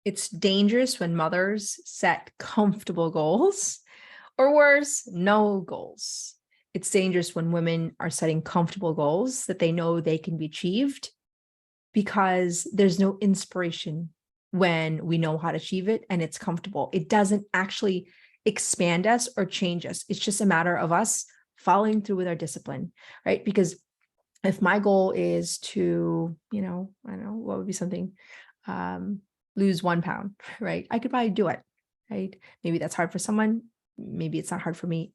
It's dangerous when mothers set comfortable goals, or worse, no goals. It's dangerous when women are setting comfortable goals that they know they can be achieved, because there's no inspiration when we know how to achieve it and it's comfortable. It doesn't actually expand us or change us. It's just a matter of us following through with our discipline, right? Because if my goal is to, I don't know, what would be something, lose 1 pound, right? I could probably do it, right? Maybe that's hard for someone. Maybe it's not hard for me.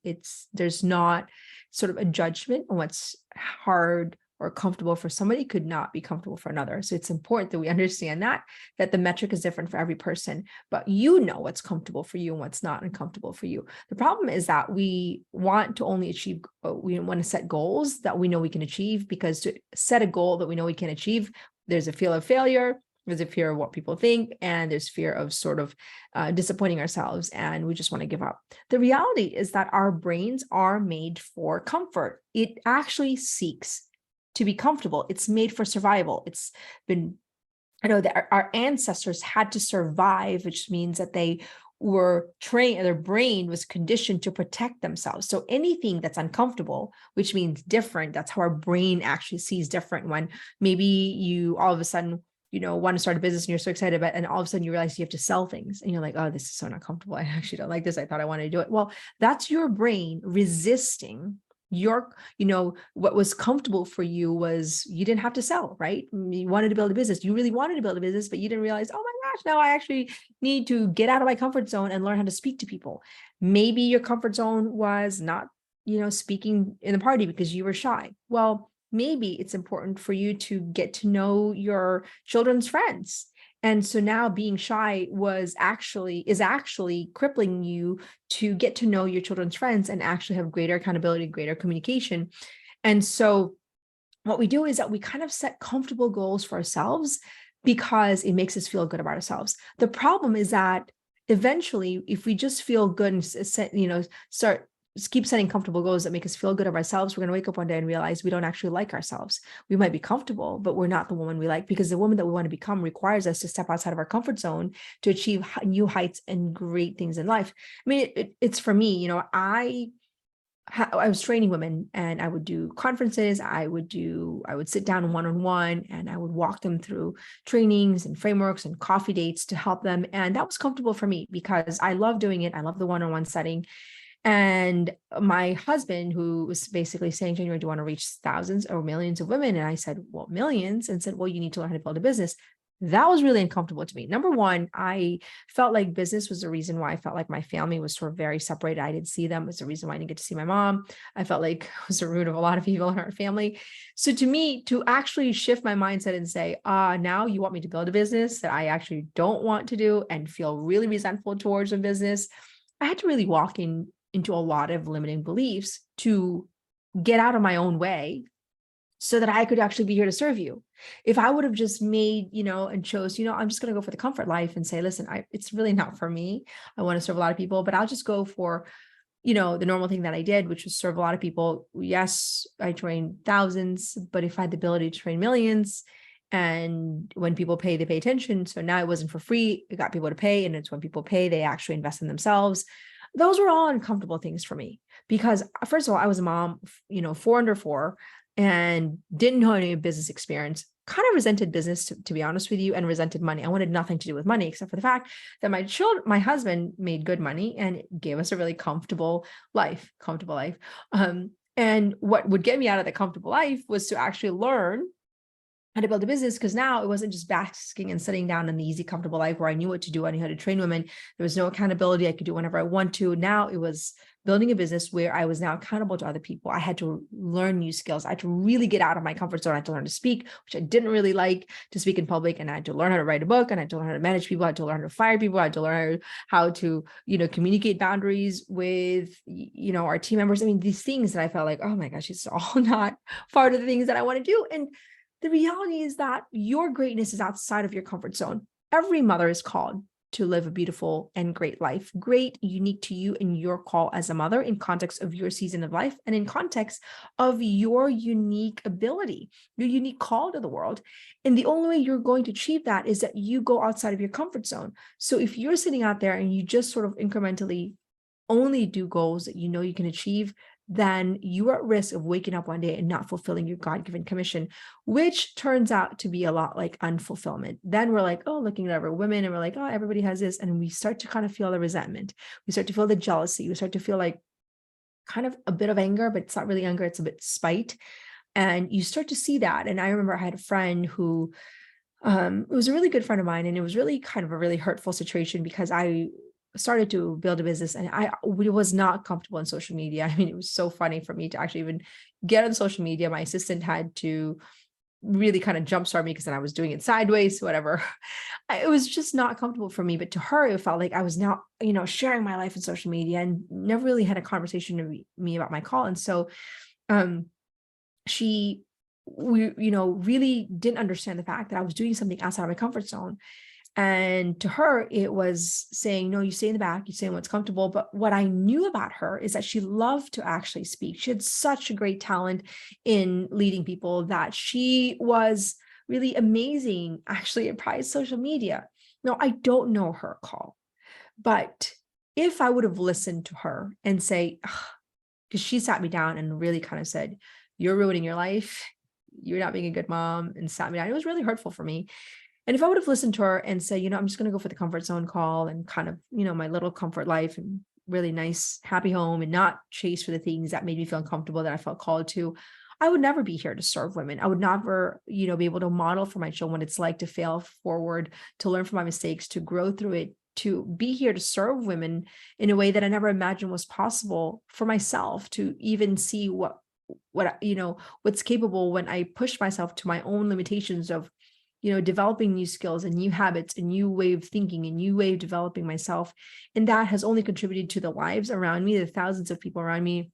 There's not sort of a judgment on what's hard or comfortable for somebody could not be comfortable for another. So it's important that we understand that the metric is different for every person, but you know what's comfortable for you and what's not uncomfortable for you. The problem is that we want to only achieve, we want to set goals that we know we can achieve, because to set a goal that we know we can achieve, there's a fear of failure, there's a fear of what people think, and there's fear of sort of disappointing ourselves, and we just want to give up. The reality is that our brains are made for comfort. It actually seeks to be comfortable. It's made for survival. It's been, I know that our ancestors had to survive, which means that they were trained, their brain was conditioned to protect themselves. So anything that's uncomfortable, which means different, that's how our brain actually sees different. When maybe you all of a sudden, want to start a business and you're so excited about it, and all of a sudden you realize you have to sell things and you're like, oh, this is so not comfortable. I actually don't like this. I thought I wanted to do it. Well, that's your brain resisting what was comfortable for you. Was you didn't have to sell, right? You wanted to build a business. You really wanted to build a business, but you didn't realize, oh my gosh, now I actually need to get out of my comfort zone and learn how to speak to people. Maybe your comfort zone was not, speaking in the party because you were shy. Well, maybe it's important for you to get to know your children's friends. And so now being shy is actually crippling you to get to know your children's friends and actually have greater accountability, greater communication. And so what we do is that we kind of set comfortable goals for ourselves because it makes us feel good about ourselves. The problem is that eventually, if we just feel good and keep setting comfortable goals that make us feel good of ourselves, we're going to wake up one day and realize we don't actually like ourselves. We might be comfortable, but we're not the woman we like, because the woman that we want to become requires us to step outside of our comfort zone to achieve new heights and great things in life. I mean, it's for me, I was training women, and I would do conferences. I would sit down one-on-one and I would walk them through trainings and frameworks and coffee dates to help them. And that was comfortable for me because I love doing it. I love the one-on-one setting. And my husband, who was basically saying, January, do you want to reach thousands or millions of women? And I said, well, millions. And said, well, you need to learn how to build a business. That was really uncomfortable to me. Number one, I felt like business was the reason why I felt like my family was sort of very separated. I didn't see them. It was the reason why I didn't get to see my mom. I felt like it was the root of a lot of people in our family. So to me, to actually shift my mindset and say, now you want me to build a business that I actually don't want to do and feel really resentful towards a business, I had to really walk into a lot of limiting beliefs to get out of my own way so that I could actually be here to serve you. If I would have just made, and chose, I'm just going to go for the comfort life and say, listen, it's really not for me. I want to serve a lot of people, but I'll just go for, the normal thing that I did, which was serve a lot of people. Yes, I trained thousands, but if I had the ability to train millions, and when people pay, they pay attention. So now it wasn't for free. It got people to pay. And it's when people pay, they actually invest in themselves. Those were all uncomfortable things for me because, first of all, I was a mom, 4 under 4, and didn't know any business experience, kind of resented business, to be honest with you, and resented money. I wanted nothing to do with money, except for the fact that my husband made good money and gave us a really comfortable life. And what would get me out of the comfortable life was to actually learn how to build a business, because now it wasn't just basking and sitting down in the easy, comfortable life where I knew what to do. I knew how to train women. There was no accountability. I could do whenever I want to. Now it was building a business where I was now accountable to other people. I had to learn new skills. I had to really get out of my comfort zone. I had to learn to speak, which I didn't really like to speak in public. And I had to learn how to write a book, and I had to learn how to manage people. I had to learn how to fire people. I had to learn how to, communicate boundaries with, our team members. I mean, these things that I felt like, oh my gosh, it's all not part of the things that I want to do. And the reality is that your greatness is outside of your comfort zone. Every mother is called to live a beautiful and great life, great, unique to you and your call as a mother in context of your season of life and in context of your unique ability, your unique call to the world. And the only way you're going to achieve that is that you go outside of your comfort zone. So if you're sitting out there and you just sort of incrementally only do goals that you know you can achieve, then you are at risk of waking up one day and not fulfilling your God-given commission, which turns out to be a lot like unfulfillment. Then we're like, oh, looking at other women and we're like, oh, everybody has this. And we start to kind of feel the resentment. We start to feel the jealousy. We start to feel like kind of a bit of anger, but it's not really anger. It's a bit spite. And you start to see that. And I remember I had a friend who, it was a really good friend of mine. And it was really kind of a really hurtful situation because I started to build a business and I was not comfortable on social media. I mean, it was so funny for me to actually even get on social media. My assistant had to really kind of jumpstart me because then I was doing it sideways, whatever. It was just not comfortable for me. But to her, it felt like I was now, sharing my life in social media and never really had a conversation with me about my call. And so we really didn't understand the fact that I was doing something outside of my comfort zone. And to her, it was saying, no, you stay in the back, you stay in what's comfortable. But what I knew about her is that she loved to actually speak. She had such a great talent in leading people that she was really amazing, actually, at probably social media. Now, I don't know her call, but if I would have listened to her and say, because she sat me down and really kind of said, you're ruining your life, you're not being a good mom, and sat me down, it was really hurtful for me. And if I would have listened to her and say, I'm just going to go for the comfort zone call and kind of, my little comfort life and really nice, happy home and not chase for the things that made me feel uncomfortable that I felt called to, I would never be here to serve women. I would never, be able to model for my children what it's like to fail forward, to learn from my mistakes, to grow through it, to be here to serve women in a way that I never imagined was possible for myself, to even see what's capable when I push myself to my own limitations of developing new skills and new habits, a new way of thinking, a new way of developing myself. And that has only contributed to the lives around me, the thousands of people around me,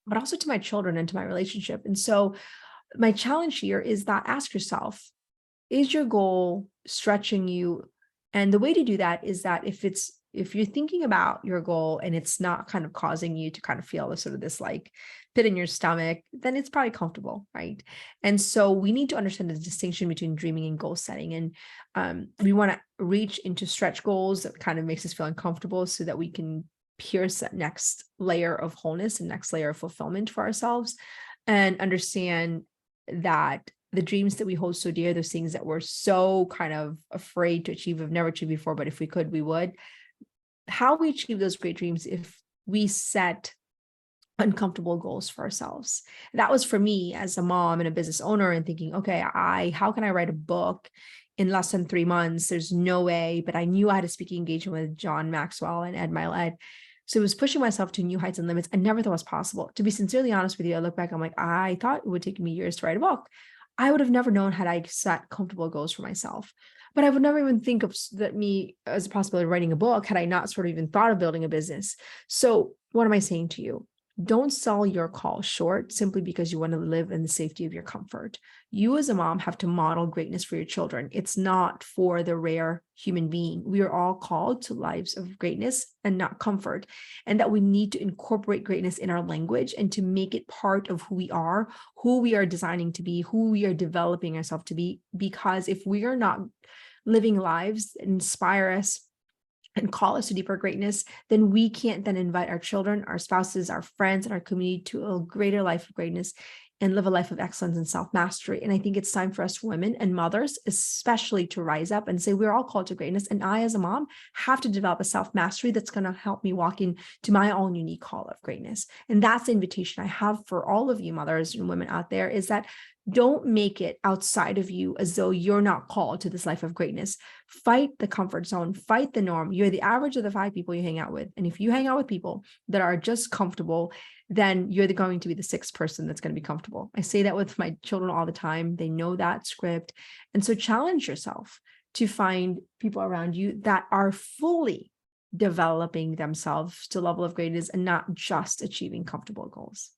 but also to my children and to my relationship. And so my challenge here is that ask yourself, is your goal stretching you? And the way to do that is that if you're thinking about your goal and it's not kind of causing you to kind of feel this like pit in your stomach, then it's probably comfortable, right? And so we need to understand the distinction between dreaming and goal setting. And we want to reach into stretch goals that kind of makes us feel uncomfortable so that we can pierce that next layer of wholeness and next layer of fulfillment for ourselves, and understand that the dreams that we hold so dear, those things that we're so kind of afraid to achieve, have never achieved before, but if we could, we would. How we achieve those great dreams if we set uncomfortable goals for ourselves. That was for me as a mom and a business owner, and thinking, okay, how can I write a book in less than 3 months? There's no way, but I knew I had a speaking engagement with John Maxwell and Ed Milet. So it was pushing myself to new heights and limits I never thought was possible. To be sincerely honest with you, I look back, I'm like, I thought it would take me years to write a book. I would have never known had I set comfortable goals for myself. But I would never even think of that me as a possibility of writing a book had I not sort of even thought of building a business. So what am I saying to you? Don't sell your call short simply because you want to live in the safety of your comfort. You as a mom have to model greatness for your children. It's not for the rare human being. We are all called to lives of greatness and not comfort, and that we need to incorporate greatness in our language and to make it part of who we are designing to be, who we are developing ourselves to be. Because if we are not living lives that inspire us and call us to deeper greatness, then we can't then invite our children, our spouses, our friends, and our community to a greater life of greatness and live a life of excellence and self-mastery. And I think it's time for us women and mothers, especially, to rise up and say, we're all called to greatness. And I, as a mom, have to develop a self-mastery that's going to help me walk into my own unique call of greatness. And that's the invitation I have for all of you mothers and women out there, is that don't make it outside of you as though you're not called to this life of greatness. Fight the comfort zone, fight the norm. You're the average of the 5 people you hang out with. And if you hang out with people that are just comfortable, then you're going to be the 6th person that's going to be comfortable. I say that with my children all the time. They know that script. And so challenge yourself to find people around you that are fully developing themselves to a level of greatness and not just achieving comfortable goals.